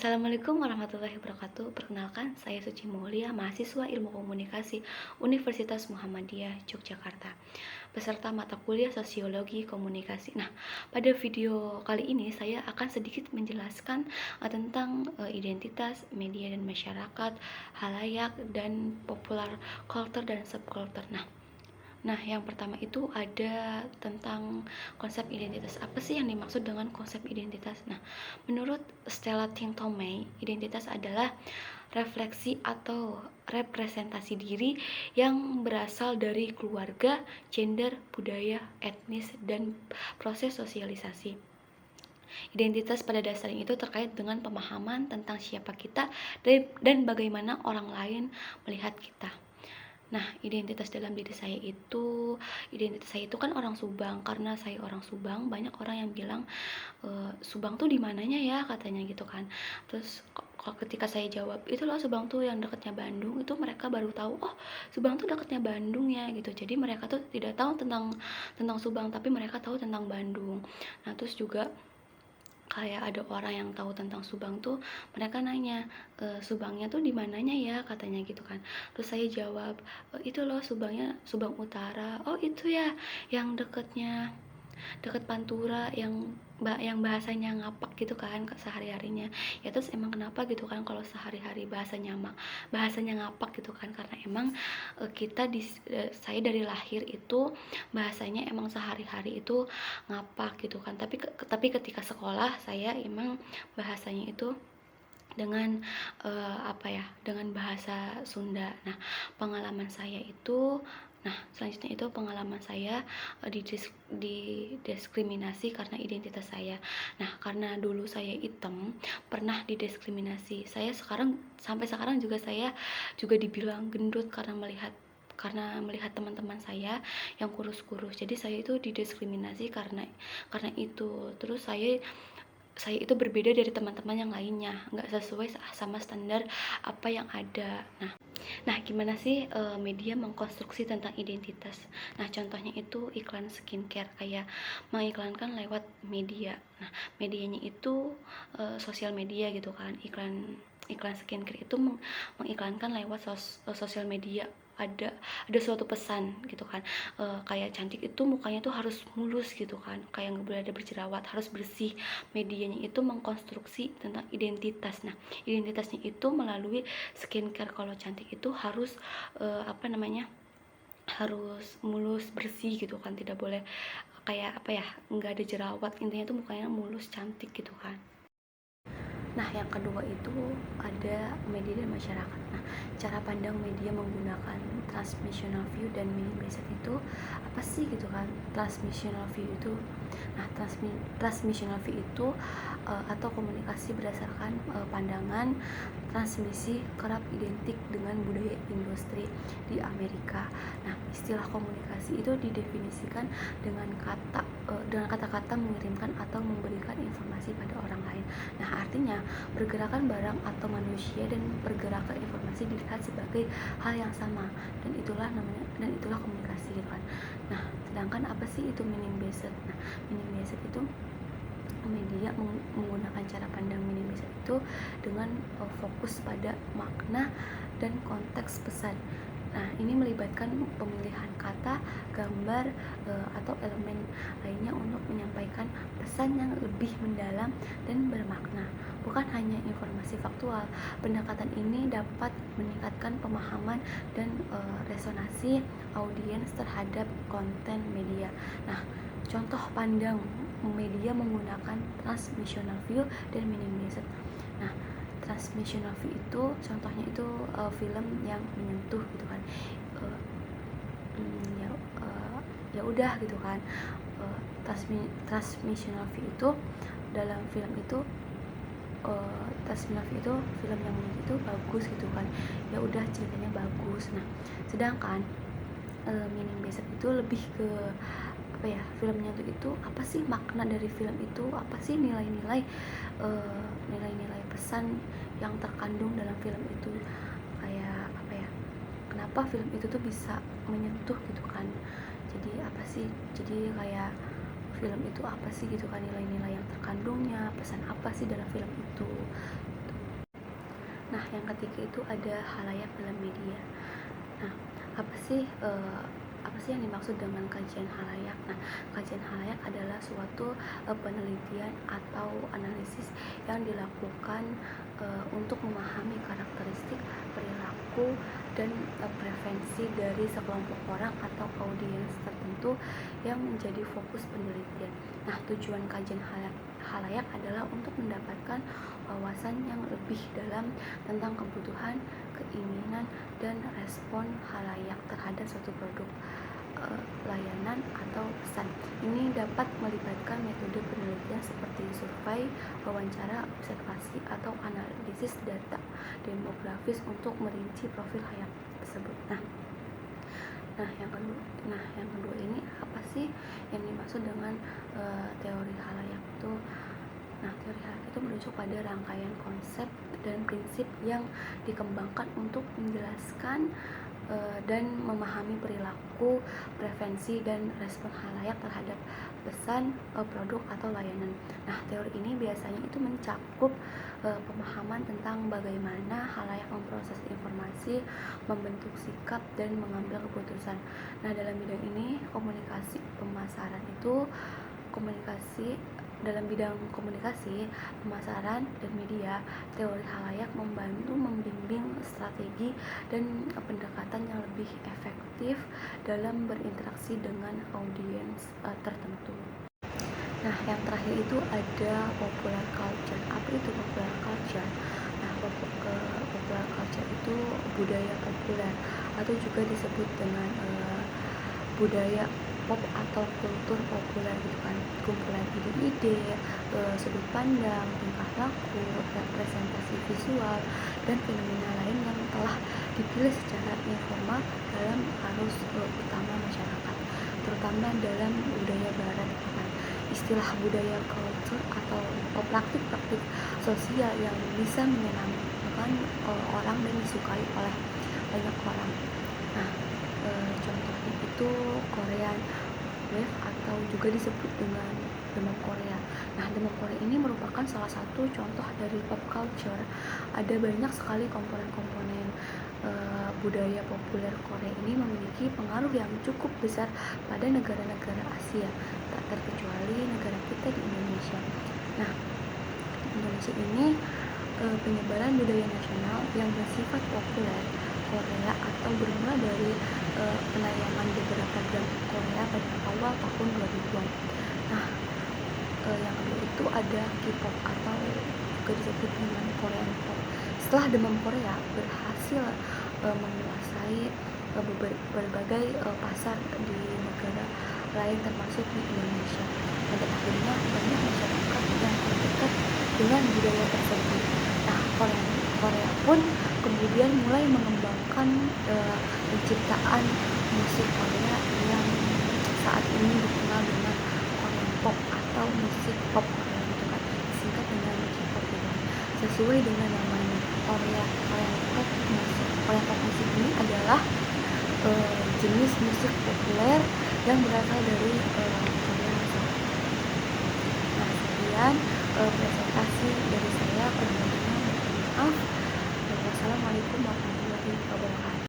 Assalamualaikum warahmatullahi wabarakatuh. Perkenalkan, saya Suci Maulia, mahasiswa Ilmu Komunikasi Universitas Muhammadiyah Yogyakarta, peserta mata kuliah Sosiologi Komunikasi. Nah, pada video kali ini saya akan sedikit menjelaskan tentang identitas, media dan masyarakat, halayak dan popular culture dan subculture. Nah, yang pertama itu ada tentang konsep identitas. Apa sih yang dimaksud dengan konsep identitas? Nah, menurut Stella Ting Tomei, identitas adalah refleksi atau representasi diri yang berasal dari keluarga, gender, budaya, etnis, dan proses sosialisasi. Identitas pada dasarnya itu terkait dengan pemahaman tentang siapa kita dan bagaimana orang lain melihat kita. Nah, identitas saya itu kan orang Subang. Karena saya orang Subang, banyak orang yang bilang, Subang tuh di mananya ya, katanya gitu kan. Terus kalau ketika saya jawab, itu loh Subang tuh yang dekatnya Bandung, itu mereka baru tahu, oh Subang tuh dekatnya Bandung ya gitu. Jadi mereka tuh tidak tahu tentang tentang Subang, tapi mereka tahu tentang Bandung. Nah, terus juga kayak ada orang yang tahu tentang Subang tuh, mereka nanya, Subangnya tuh di mananya ya, katanya gitu kan. Terus saya jawab, itu loh Subangnya Subang Utara. Oh itu ya, yang deket Pantura, yang bahasanya ngapak gitu kan sehari-harinya. Ya terus emang kenapa gitu kan kalau sehari-hari bahasanya ngapak gitu kan, karena emang saya dari lahir itu bahasanya emang sehari-hari itu ngapak gitu kan. Tapi ketika sekolah saya emang bahasanya itu dengan dengan bahasa Sunda. Nah, pengalaman saya itu selanjutnya itu pengalaman saya didiskriminasi karena identitas saya. Nah, karena dulu saya hitam, pernah didiskriminasi. Sampai sekarang juga saya juga dibilang gendut karena melihat teman-teman saya yang kurus-kurus. Jadi saya itu didiskriminasi karena itu. Terus saya itu berbeda dari teman-teman yang lainnya, nggak sesuai sama standar apa yang ada. Nah, gimana sih media mengkonstruksi tentang identitas? Nah, contohnya itu iklan skincare, kayak mengiklankan lewat media. Nah, medianya itu sosial media gitu kan. Iklan skincare itu mengiklankan lewat sosial media. Ada suatu pesan gitu kan, kayak cantik itu mukanya tuh harus mulus gitu kan, kayak nggak boleh ada berjerawat, harus bersih. Medianya itu mengkonstruksi tentang identitas. Nah, identitasnya itu melalui skincare. Kalau cantik itu harus harus mulus bersih gitu kan, tidak boleh kayak nggak ada jerawat. Intinya tuh mukanya mulus cantik gitu kan. Nah, yang kedua itu ada media dan masyarakat. Nah, cara pandang media menggunakan transmissional view dan meaning based itu apa sih gitu kan? Transmissional view itu, transmissional view itu atau komunikasi berdasarkan pandangan. Transmisi kerap identik dengan budaya industri di Amerika. Nah, istilah komunikasi itu didefinisikan dengan kata-kata mengirimkan atau memberikan informasi pada orang lain. Nah, artinya pergerakan barang atau manusia dan pergerakan informasi dilihat sebagai hal yang sama, dan itulah komunikasi gitu kan. Nah, sedangkan apa sih itu meaning based? Nah, meaning based itu media menggunakan cara pandang meaning based itu dengan fokus pada makna dan konteks pesan. Nah, ini melibatkan pemilihan kata, gambar, atau elemen lainnya untuk menyampaikan pesan yang lebih mendalam dan bermakna, bukan hanya informasi faktual. Pendekatan ini dapat meningkatkan pemahaman dan resonansi audiens terhadap konten media. Nah, contoh pandang media menggunakan transmissional view dan meaning based. Nah, transmissional view itu contohnya itu film yang menyentuh gitu kan. Ya udah gitu kan. Transmissional view itu dalam film itu transmissional view itu film yang menyentuh itu bagus gitu kan. Ya udah ceritanya bagus. Nah, sedangkan meaning based itu lebih ke filmnya itu apa sih makna dari film itu, apa sih nilai-nilai pesan yang terkandung dalam film itu, kayak kenapa film itu tuh bisa menyentuh gitu kan. Jadi kayak film itu apa sih gitu kan, nilai-nilai yang terkandungnya, pesan apa sih dalam film itu. yang ketiga itu ada halayak dalam media. Nah, apa sih yang dimaksud dengan kajian halayak? Nah, kajian halayak adalah suatu penelitian atau analisis yang dilakukan untuk memahami karakteristik, perilaku, dan preferensi dari sekelompok orang atau audiens tertentu yang menjadi fokus penelitian. Nah, tujuan kajian halayak adalah untuk mendapatkan wawasan yang lebih dalam tentang kebutuhan, keinginan, dan respon halayak terhadap suatu produk, layanan, atau pesan. Ini dapat melibatkan metode penelitian seperti survei, wawancara, observasi, atau analisis data demografis untuk merinci profil halayak tersebut. Yang kedua ini apa sih yang dimaksud dengan teori halayak itu? Nah, teori halayak itu merujuk pada rangkaian konsep dan prinsip yang dikembangkan untuk menjelaskan dan memahami perilaku, preferensi, dan respon halayak terhadap pesan, produk, atau layanan. Nah, teori ini biasanya itu mencakup pemahaman tentang bagaimana halayak memproses informasi, membentuk sikap, dan mengambil keputusan. Nah, dalam bidang ini dalam bidang komunikasi, pemasaran, dan media, teori halayak membantu membimbing strategi dan pendekatan yang lebih efektif dalam berinteraksi dengan audiens tertentu. Nah, yang terakhir itu ada popular culture. Apa itu popular culture? Nah, popular culture itu budaya populer atau juga disebut dengan budaya pop atau kultur populer gitu kan, kumpulan ide-ide, sudut pandang, tingkah laku, representasi visual, dan fenomena lain yang telah dipilih secara informal dalam arus utama masyarakat, terutama dalam budaya barat gitu kan. Istilah budaya culture atau praktik-praktik sosial yang bisa menyenangkan orang dan disukai oleh banyak orang. Nah, contohnya itu Korean Wave atau juga disebut dengan demam Korea. Nah, demam Korea ini merupakan salah satu contoh dari pop culture. Ada banyak sekali komponen-komponen budaya populer Korea ini memiliki pengaruh yang cukup besar pada negara-negara Asia, tak terkecuali negara kita di Indonesia. Nah, di Indonesia ini penyebaran budaya nasional yang bersifat populer Korea atau bermula dari penayangan beberapa drama Korea pada awal tahun 2000-an. Nah, yang kedua itu ada K-pop atau juga disebut dengan Korean pop. Setelah demam Korea berhasil menguasai berbagai pasar di negara lain termasuk di Indonesia. Pada akhirnya banyak masyarakat yang terdekat dengan budaya tersebut. Nah, Korea pun kemudian mulai mengembangkan penciptaan musik Korea yang saat ini dikenal dengan Korean pop atau musik pop Korea gitu kan, disingkat dengan K-pop gitu kan. Sesuai dengan namanya, Korean pop musik ini adalah jenis musik populer yang berasal dari Korea Selatan. Nah, sekian presentasi dari saya. Kurang lebihnya mohon maaf. Wassalamualaikum warahmatullahi wabarakatuh.